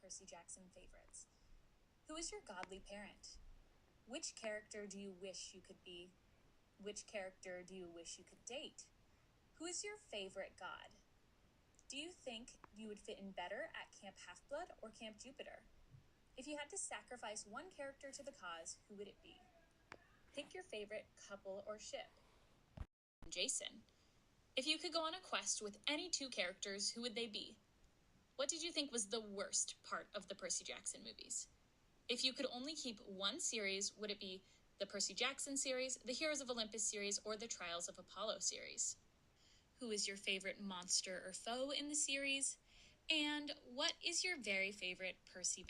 Percy Jackson favorites. Who is your godly parent? Which character do you wish you could be? Which character do you wish you could date? Who is your favorite god? Do you think you would fit in better at Camp Half-Blood or Camp Jupiter? If you had to sacrifice one character to the cause, who would it be? Pick your favorite couple or ship. Jason. If you could go on a quest with any two characters, who would they be? What did you think was the worst part of the Percy Jackson movies? If you could only keep one series, would it be the Percy Jackson series, the Heroes of Olympus series, or the Trials of Apollo series? Who is your favorite monster or foe in the series? And what is your very favorite Percy